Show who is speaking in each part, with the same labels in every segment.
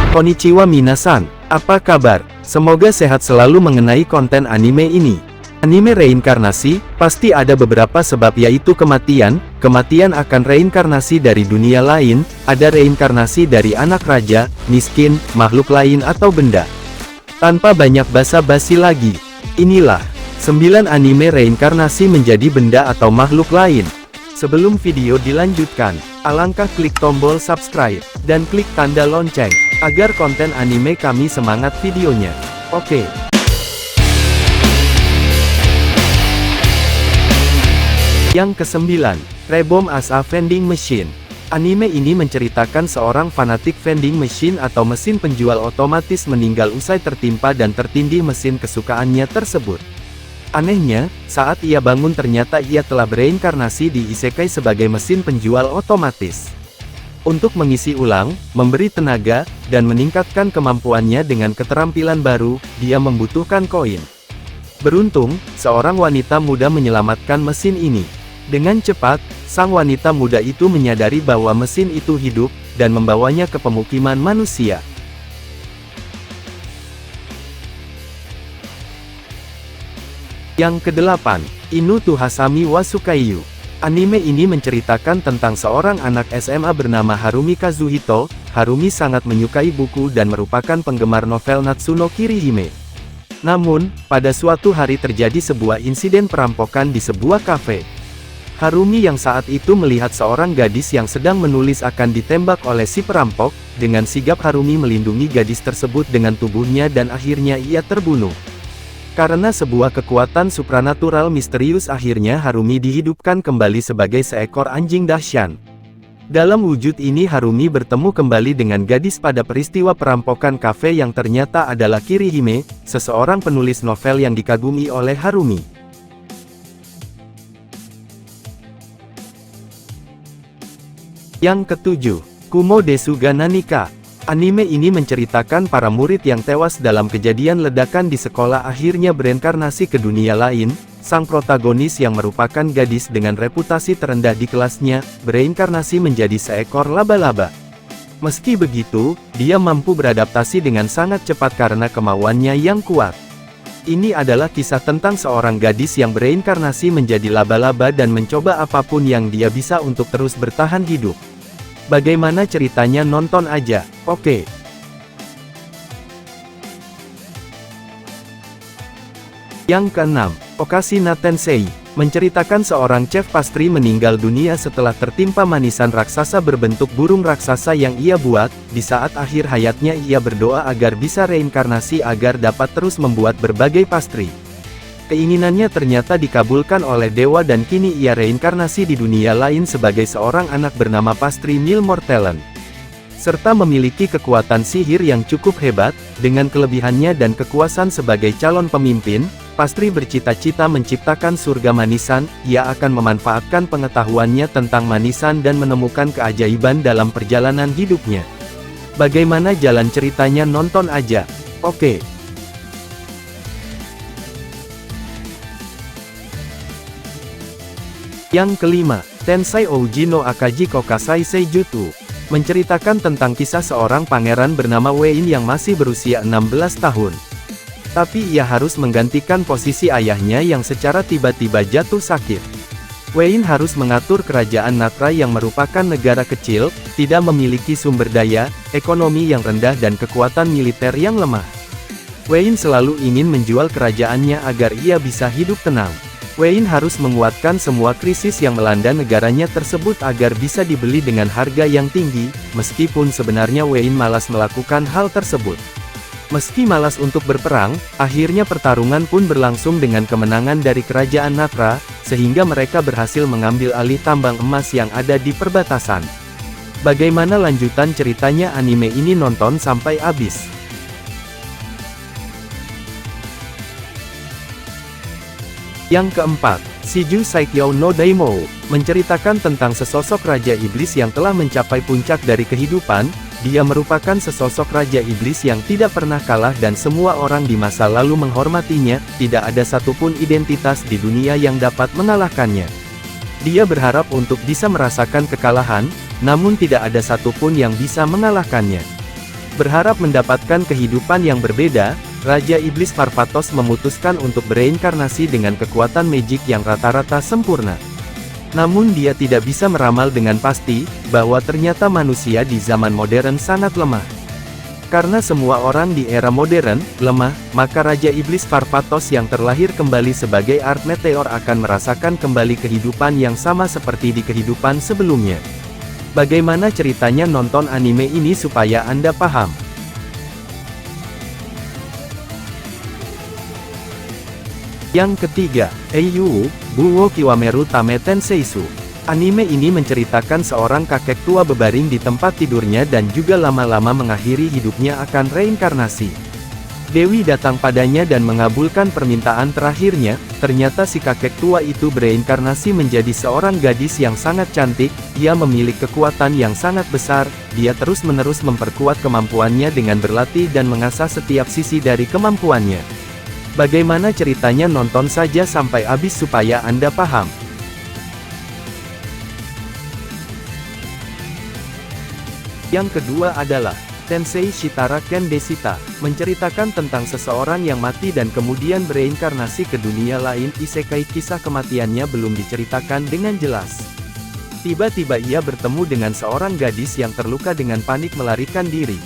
Speaker 1: Konnichiwa minasan, apa kabar? Semoga sehat selalu mengenai konten anime ini. Anime reinkarnasi, pasti ada beberapa sebab yaitu kematian akan reinkarnasi dari dunia lain, ada reinkarnasi dari anak raja, miskin, makhluk lain atau benda. Tanpa banyak basa-basi lagi, inilah 9 anime reinkarnasi menjadi benda atau makhluk lain. Sebelum video dilanjutkan, alangkah klik tombol subscribe, dan klik tanda lonceng, agar konten anime kami semangat videonya. Oke. Yang ke-9, Rebom as a Vending Machine. Anime ini menceritakan seorang fanatik vending machine atau mesin penjual otomatis meninggal usai tertimpa dan tertindih mesin kesukaannya tersebut. Anehnya, saat ia bangun ternyata ia telah bereinkarnasi di isekai sebagai mesin penjual otomatis. Untuk mengisi ulang, memberi tenaga, dan meningkatkan kemampuannya dengan keterampilan baru, dia membutuhkan koin. Beruntung, seorang wanita muda menyelamatkan mesin ini. Dengan cepat, sang wanita muda itu menyadari bahwa mesin itu hidup, dan membawanya ke pemukiman manusia. Yang ke-8, Inutu Hasami wa Sukaiyu. Anime ini menceritakan tentang seorang anak SMA bernama Harumi Kazuhito. Harumi sangat menyukai buku dan merupakan penggemar novel Natsuno Kirihime. Namun, pada suatu hari terjadi sebuah insiden perampokan di sebuah kafe. Harumi yang saat itu melihat seorang gadis yang sedang menulis akan ditembak oleh si perampok. Dengan sigap Harumi melindungi gadis tersebut dengan tubuhnya dan akhirnya ia terbunuh. Karena sebuah kekuatan supranatural misterius akhirnya Harumi dihidupkan kembali sebagai seekor anjing dahsyat. Dalam wujud ini Harumi bertemu kembali dengan gadis pada peristiwa perampokan kafe yang ternyata adalah Kirihime, seseorang penulis novel yang dikagumi oleh Harumi. Yang ke-7, Kumo Desuga Nanika. Anime ini menceritakan para murid yang tewas dalam kejadian ledakan di sekolah akhirnya bereinkarnasi ke dunia lain. Sang protagonis yang merupakan gadis dengan reputasi terendah di kelasnya, bereinkarnasi menjadi seekor laba-laba. Meski begitu, dia mampu beradaptasi dengan sangat cepat karena kemauannya yang kuat. Ini adalah kisah tentang seorang gadis yang bereinkarnasi menjadi laba-laba dan mencoba apapun yang dia bisa untuk terus bertahan hidup. Bagaimana ceritanya, nonton aja, oke. Yang ke-6, Okashina Tensei, menceritakan seorang chef pastry meninggal dunia setelah tertimpa manisan raksasa berbentuk burung raksasa yang ia buat. Di saat akhir hayatnya ia berdoa agar bisa reinkarnasi agar dapat terus membuat berbagai pastry. Keinginannya ternyata dikabulkan oleh dewa dan kini ia reinkarnasi di dunia lain sebagai seorang anak bernama Pastry Mil Mortellen. Serta memiliki kekuatan sihir yang cukup hebat, dengan kelebihannya dan kekuasaan sebagai calon pemimpin, Pastry bercita-cita menciptakan surga manisan. Ia akan memanfaatkan pengetahuannya tentang manisan dan menemukan keajaiban dalam perjalanan hidupnya. Bagaimana jalan ceritanya, nonton aja, oke. Yang kelima, Tensai Ouji no Akaji Kokasai Seijutsu, menceritakan tentang kisah seorang pangeran bernama Wein yang masih berusia 16 tahun. Tapi ia harus menggantikan posisi ayahnya yang secara tiba-tiba jatuh sakit. Wein harus mengatur kerajaan Natra yang merupakan negara kecil, tidak memiliki sumber daya, ekonomi yang rendah dan kekuatan militer yang lemah. Wein selalu ingin menjual kerajaannya agar ia bisa hidup tenang. Wein harus menguatkan semua krisis yang melanda negaranya tersebut agar bisa dibeli dengan harga yang tinggi, meskipun sebenarnya Wein malas melakukan hal tersebut. Meski malas untuk berperang, akhirnya pertarungan pun berlangsung dengan kemenangan dari kerajaan Natra, sehingga mereka berhasil mengambil alih tambang emas yang ada di perbatasan. Bagaimana lanjutan ceritanya, anime ini nonton sampai habis. Yang keempat, Shiju Saikyo no Daimyo, menceritakan tentang sesosok Raja Iblis yang telah mencapai puncak dari kehidupan. Dia merupakan sesosok Raja Iblis yang tidak pernah kalah dan semua orang di masa lalu menghormatinya. Tidak ada satupun identitas di dunia yang dapat mengalahkannya. Dia berharap untuk bisa merasakan kekalahan, namun tidak ada satupun yang bisa mengalahkannya. Berharap mendapatkan kehidupan yang berbeda, Raja Iblis Parvatos memutuskan untuk bereinkarnasi dengan kekuatan magic yang rata-rata sempurna. Namun dia tidak bisa meramal dengan pasti, bahwa ternyata manusia di zaman modern sangat lemah. Karena semua orang di era modern, lemah, maka Raja Iblis Parvatos yang terlahir kembali sebagai Art Meteor akan merasakan kembali kehidupan yang sama seperti di kehidupan sebelumnya. Bagaimana ceritanya? Nonton anime ini supaya Anda paham. Yang ketiga, Eiyuu, Buwo Kiwameru Tame Tenseisu. Anime ini menceritakan seorang kakek tua berbaring di tempat tidurnya dan juga lama-lama mengakhiri hidupnya akan reinkarnasi. Dewi datang padanya dan mengabulkan permintaan terakhirnya. Ternyata si kakek tua itu bereinkarnasi menjadi seorang gadis yang sangat cantik. Ia memiliki kekuatan yang sangat besar. Dia terus-menerus memperkuat kemampuannya dengan berlatih dan mengasah setiap sisi dari kemampuannya. Bagaimana ceritanya? Nonton saja sampai habis supaya Anda paham. Yang kedua adalah Tensei Shitara Ken Desita, menceritakan tentang seseorang yang mati dan kemudian bereinkarnasi ke dunia lain. Isekai, kisah kematiannya belum diceritakan dengan jelas. Tiba-tiba ia bertemu dengan seorang gadis yang terluka dengan panik melarikan diri.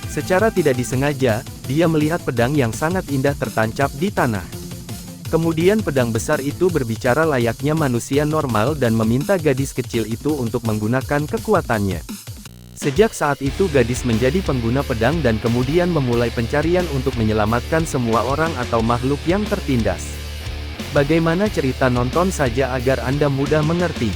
Speaker 1: Secara tidak disengaja, dia melihat pedang yang sangat indah tertancap di tanah. Kemudian pedang besar itu berbicara layaknya manusia normal dan meminta gadis kecil itu untuk menggunakan kekuatannya. Sejak saat itu gadis menjadi pengguna pedang dan kemudian memulai pencarian untuk menyelamatkan semua orang atau makhluk yang tertindas. Bagaimana cerita? Nonton saja agar Anda mudah mengerti.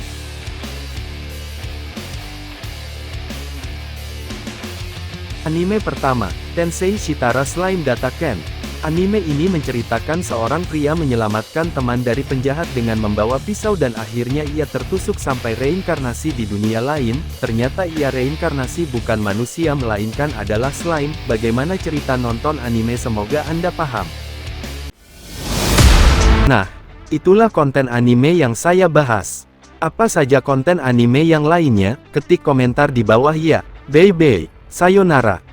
Speaker 1: Anime pertama, Tensei Shitara Slime Data Ken. Anime ini menceritakan seorang pria menyelamatkan teman dari penjahat dengan membawa pisau dan akhirnya ia tertusuk sampai reinkarnasi di dunia lain. Ternyata ia reinkarnasi bukan manusia melainkan adalah slime. Bagaimana cerita? Nonton anime semoga Anda paham. Nah, itulah konten anime yang saya bahas. Apa saja konten anime yang lainnya? Ketik komentar di bawah ya. Bye bye. Sayonara.